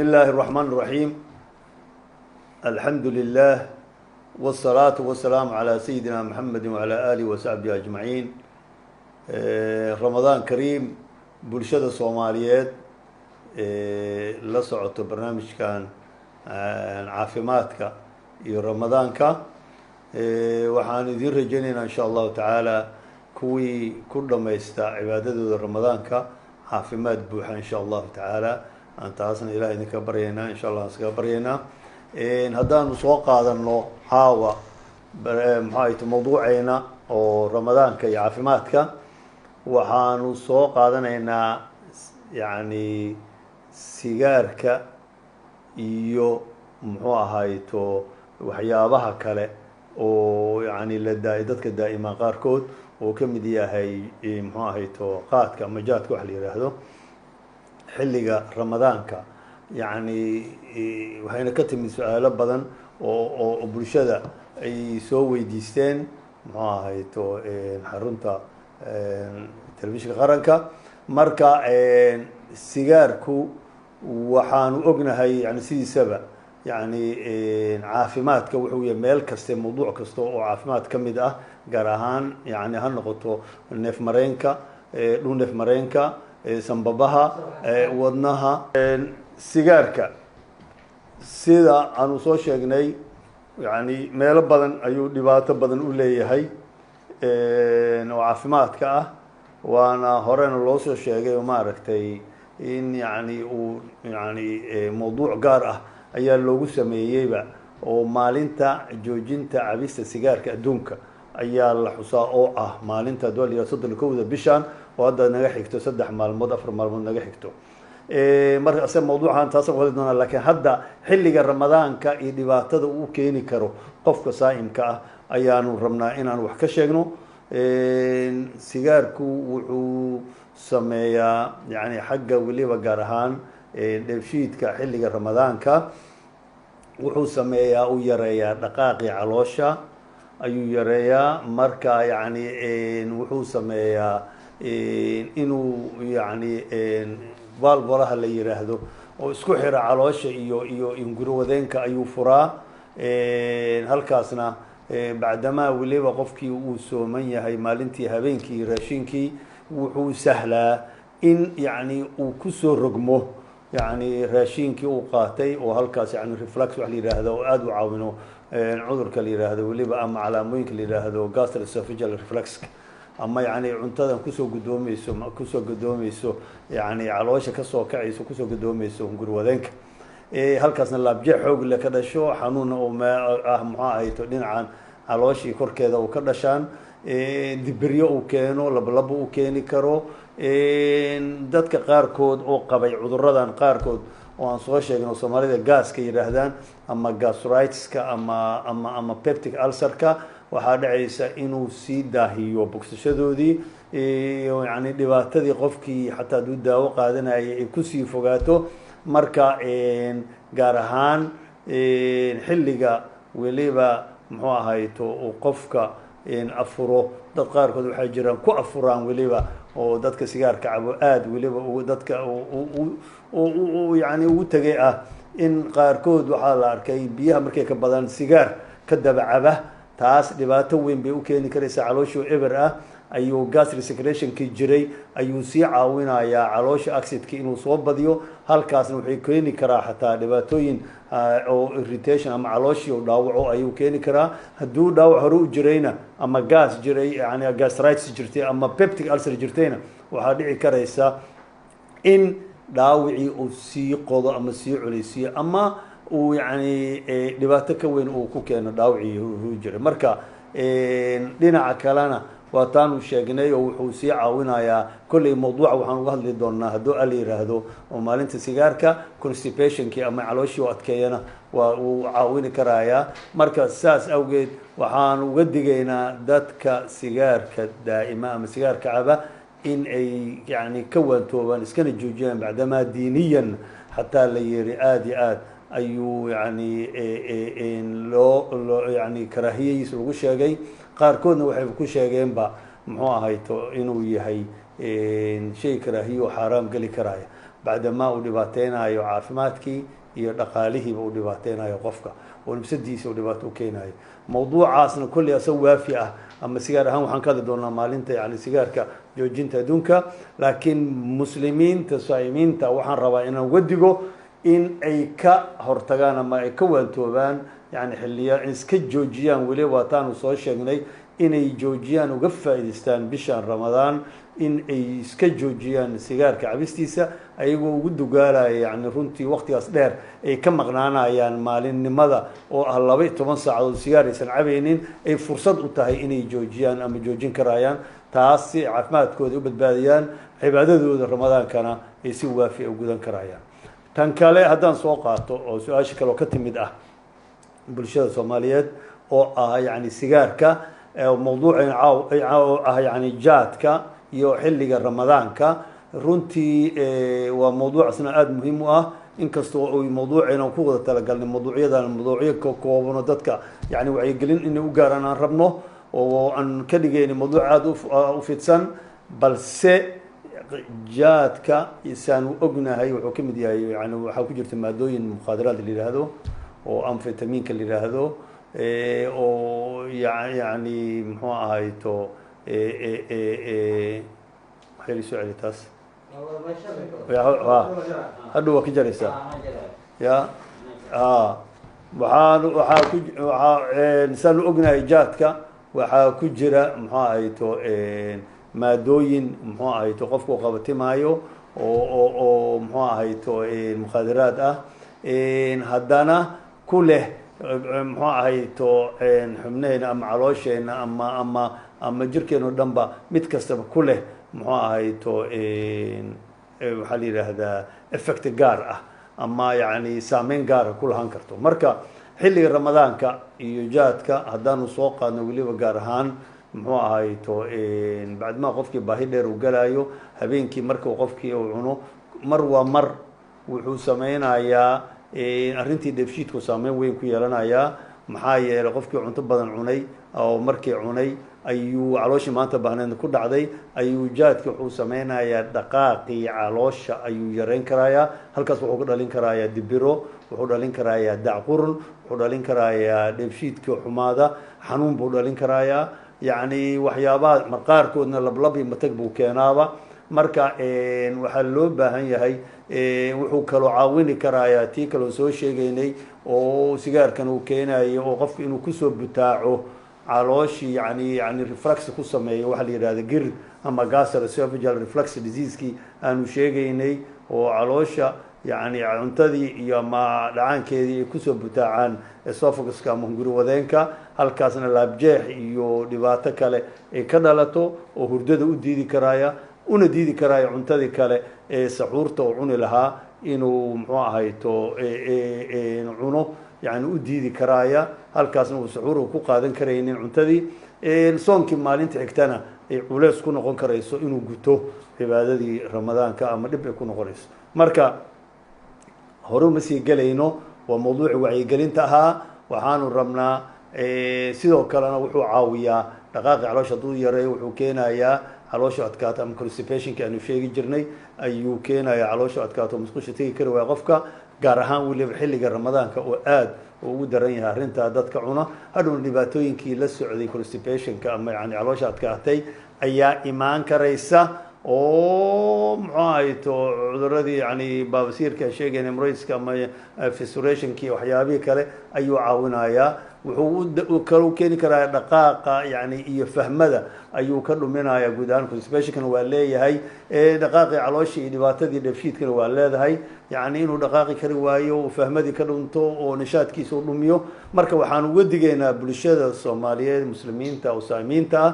بسم الله الرحمن الرحيم. الحمد لله والصلاة والسلام على سيدنا محمد وعلى آله وصحبه أجمعين. رمضان كريم. بلشدة الصوماليات la socoto barnaamijkan caafimaadka iyo ramadaanka waxaan idin rajaynaynaa insha allahu tacaala kuwii ku dhamaysta cibaadadooda ramadaanka caafimaad buuxa insha allahu tacaala aan taasna ilaah idinka baryaynaa insha allah aan iskaga baryaynaa haddaanu soo qaadano caawa maxaayto mawduuceena oo ramadaanka iyo caafimaadka waxaanu soo qaadanaynaa yani sigaarka iyo muxuu ahayto waxyaabaha kale oo yani dadka daa'imaan qaarkood oo ka mid yahay muxuu ahayto qaadka ama jaadka wax la yidhaahdo xilliga ramadaanka yani waxayna ka timid su-aalo badan oo bulshada ay soo weydiisteen muxuu ahayto xarunta telefishinka qaranka marka sigaarku waxaanu ognahay yani sidiisaba yani caafimaadka wuxuu yahay meel kaste mawduuc kasta oo caafimaad ka mid ah gaar ahaan yani ha noqoto neef mareenka dhul neef mareenka sanbabaha wadnaha sigaarka sida aanu soo sheegnay yani meelo badan ayuu dhibaato badan u leeyahay oo caafimaadka ah waana horena loo soo sheegay oo maaragtay in yani uu yani mawduuc gaar ah ayaa loogu sameeyeyba oo maalinta joojinta cabista sigaarka adduunka ayaa la xusaa oo ah maalinta hadii la yihahdo 31 bishan oo hadda naga xigto 3 maalmood 4 maalmood naga xigto marka ase mawduucan taasaan wadi doonaa laakiin hadda xilliga ramadaanka iyo dhibaatada uu keeni karo qofka saa'imka ah ayaanu rabnaa inaan wax ka sheegno sigaarku wuxuu sameeyaa yani xagga weliba gaar ahaan dheefshiidka xilliga ramadaanka wuxuu sameeyaa uu yareeyaa dhaqaaqii caloosha ayuu yareeyaa marka yani wuxuu sameeyaa inuu yani valvolaha la yiraahdo oo isku xira caloosha iyo inguriwadeenka ayuu furaa halkaasna bacdamaa weliba qofkii uu sooman yahay maalintii habeenkii iyo raashinkii wuxuu sahlaa in yani uu kusoo rogmo yani raashinkii uu qaatay oo halkaas yani reflux wax la yidhaahdo oo aada u caawino cudurka la yidhaahdo weliba ama calaamooyinka la yidhaahdo gastroesophageal reflux ama yani cuntadan kusoo gadoomayso yani caloosha kasoo kacayso kusoo gadoomayso hungurwadeenka halkaasna laabje xoog le ka dhasho xanuuna oo muxuu ahayto dhinacan calooshii korkeeda uu ka dhashaan dibiryo uu keeno lablabo uu keeni karo dadka qaarkood oo qabay cuduradan qaarkood oo aan soo sheegno soomaalida gaaska yidhaahdaan ama gastritiska ama peptic ulcerka waxaa dhacaysa inuu sii daahiyo bogsashadoodii yani dhibaatadii qofkii xataa aduu daawo qaadanayay ay kusii fogaato marka gaar ahaan xilliga weliba muxuu ahayto uu qofka afuro dad qaarkood waxay jiraan ku afuraan weliba oo dadka sigaarka cabo aada weliba dadka yani ugu tegay ah in qaarkood waxaa la arkay biyaha markay ka badan sigaar ka daba caba taas dhibaato weyn bay u keeni karaysaa calooshii eber ah ayuu gastric secretionkii jiray ayuu sii caawinayaa caloosha acidki inuu soo badiyo halkaasna waxay keeni karaa xataa dhibaatooyin oo irritation ama calooshii oo dhaawaco ayuu keeni karaa hadduu dhaawac hore u jirayna ama gas jiray yani gastritis jirtay ama peptic ulcer jirtayna waxaa dhici karaysa in dhaawicii uu sii qodo ama sii culeysiyo ama uu yani dhibaato ka weyn uu ku keeno dhaawicii u jiray marka dhinaca kalena waa taanu sheegnay oo wuxuu sii caawinayaa kolley mawduuca waxaan uga hadli doonaa hadduu ala yiraahdo oo maalinta sigaarka constipationkii ama calooshii u adkeeyana waa uu caawini karayaa marka saas awgeed waxaan uga digaynaa dadka sigaarka daa'ima ama sigaarka caba in ay yani ka waantoobaan iskana joojiyaan bacdamaa diiniyan xataa la yiri aada iyo aad ayuu yani loo yani karaahiyahiisa lagu sheegay qaarkoodna waxay ku sheegeenba muxuu ahayto inuu yahay shay karaahiyo oo xaaraam geli karaya bacdamaa uu dhibaateynayo caafimaadkii iyo dhaqaalihiiba uu dhibaateynayo qofka oo nafsadiisa uu dhibaato u keenayo mawduucaasna kolley asag waafi ah ama sigaar ahaan waxaan ka hadli doonaa maalinta yani sigaarka joojinta adduunka laakiin muslimiinta saa'imiinta waxaan rabaa inaan uga digo in ay ka hortagaan ama ay ka waantoobaan yani xilliya iska joojiyaan weli waataanu soo sheegnay inay joojiyaan uga faa'iidaystaan bishan ramadaan in ay iska joojiyaan sigaarka cabistiisa ayagoo ugu dugaalaya yani runtii waktigaas dheer ay ka maqnaanayaan maalinimada oo ah 12 saacadood sigaar aysan cabaynin ay fursad u tahay inay joojiyaan ama joojin karayaan taas si caafimaadkooda u badbaadiyaan cibaadadooda ramadaankana ay si waafi u gudan karayaan tan kale haddaan soo qaato oo su-aasha kale oo ka timid ah bulshada soomaaliyeed oo ah yani sigaarka mawduucin ah yani jaadka iyo xilliga ramadaanka runtii waa mawduucasna aada muhiim u ah inkastoo ay mawduucayna ku wada talagalnay mawduucyadan mawduucyo ka koobano dadka yani wacyigelin inay u gaaraan aan rabno oo aan ka dhigayna mawduuc aada u fidsan balse jaadka isaan ognahay wuxuu ka mid yahay yani waxaa ku jirta maadooyin mukhaadaraad la yidhaahdo oo amfetaminka la yidhaahdo oo yani muxuu ahayto waxay la soo celi taas hadhow waa ka jaraysaa ya saan ognahay jaadka waxaa ku jira muxuu ahayto maadooyin muxuu ahayto qofku qabatimaayo oo muxuu ahayto mukhaadaraad ah haddana ku leh muxuu ahayto xubnaheena ama caloosheenna ama jirkeena o dhan ba mid kastaba ku leh muxuu ahayto waxaa la yidhaahdaa effect gaar ah ama yani saameyn gaara ku lahaan karto marka xilliga ramadaanka iyo jaadka haddaanu soo qaadno weliba gaar ahaan muxuu ahayto bacdimaa qofkii baahi dheer uu galaayo habeenkii marka qofkii uu cuno mar waa mar wuxuu sameynayaa arrintii dheefshiidku saameyn weyn ku yeelanayaa maxaa yeelay qofkii cunto badan cunay oo markii cunay ayuu calooshii maanta baahneed ku dhacday ayuu jaadki wuxuu sameynayaa dhaqaaqii caloosha ayuu yareyn karayaa halkaas wuxuu ka dhalin karayaa dibiro wuxuu dhalin karayaa dacqurun wuxuu dhalin karayaa dheefshiidkii xumaada xanuun buu dhalin karayaa yacni waxyaabaha marqaarkoodna lablab iyo matag buu keenaaba marka waxaa loo baahan yahay wuxuu kaloo caawini karayaa tii kaloo soo sheegaynay oo sigaarkan uu keenayo oo qofka inuu kusoo butaaco calooshii yani reflux ku sameeyo waxaa la yidhahda gir ama gastroesophageal reflux diseasekii aanu sheegaynay oo caloosha yani cuntadii iyo ama dhacaankeedii ay kusoo butaacaan esophaguska ama hunguri wadeenka halkaasna laabjeex iyo dhibaato kale ay ka dhalato oo hurdada u diidi karaya una diidi karaayo cuntadii kale ee saxuurta oo cuni lahaa inuu muxuu ahayto cuno yani u diidi karaaya halkaasna uu saxuur ku qaadan karaynin cuntadii soonkii maalinta xigtana ay culeys ku noqon karayso inuu guto cibaadadii ramadaanka ama dhib ay ku noqonayso marka hore uma sii gelayno waa mawduuci wacyigelinta ahaa waxaanu rabnaa sidoo kalena wuxuu caawiyaa dhaqaaqi caloosha hadduu yareeyo wuxuu keenayaa caloosha adkaato ama constipationka aanu sheegi jirnay ayuu keenayaa caloosha adkaato musqusha tegi kari waaya qofka gaar ahaan weliba xilliga ramadaanka oo aada ugu daran yahay arrintaa dadka cuna hadhowna dhibaatooyinkii la socday constipationka ama yani caloosha adkaatay ayaa imaan karaysa oo muxuu ahayto cuduradii yani baabasiirka sheegeen emroidska ama fisturationki waxyaabihii kale ayuu caawinayaa wuxuu kala keeni karaa dhaqaaqa yani iyo fahmada ayuu ka dhuminayaa guud ahaan constipationkana waa leeyahay dhaqaaqii calooshii iyo dhibaatadii dheefshiidkana waa leedahay yani inuu dhaqaaqi kari waayo fahmadii ka dhunto oo nishaadkiisa u dhumiyo marka waxaan uga digaynaa bulshada soomaaliyeed muslimiinta oo saamiinta ah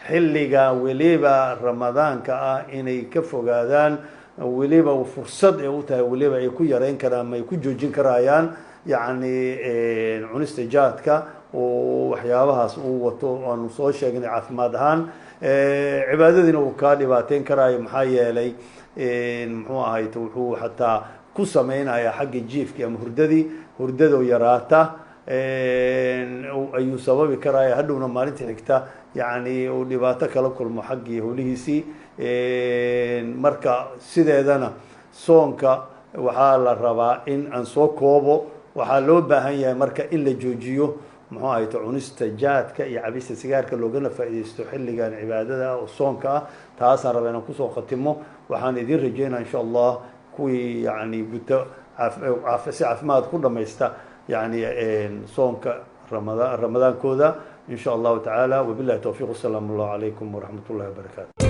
xilliga weliba ramadaanka ah inay ka fogaadaan weliba fursad ay u tahay weliba ay ku yareyn karaan ama ay ku joojin karayaan yani cunista jaadka oo waxyaabahaas uu wato aanu soo sheegnay caafimaad ahaan cibaadadiina uu kaa dhibaateyn karaayo maxaa yeelay muxuu ahayto wuxuu xataa ku sameynayaa xagga jiifkii ama hurdadoo yaraata ayuu sababi karaya hadhowna maalinta xigta yani uu dhibaato kala kulmo xaggii howlihiisii marka sideedana soonka waxaa la rabaa in aan soo koobo. waxaa loo baahan yahay marka in la joojiyo muxuu ahayto cunista jaadka iyo cabista sigaarka loogana faa'iidaysto xilligan cibaadada oo soonka ah. taasaan raba inaan kusoo khatimo. waxaan idin rajeynaa insha allah kuwii yani guto si caafimaad ku dhamaysta yani soonka ramadaankooda insha allahu tacaala. wabillahi towfiiq. wasalaamu allahu calaykum waraxmat ullahi wabarakaatu.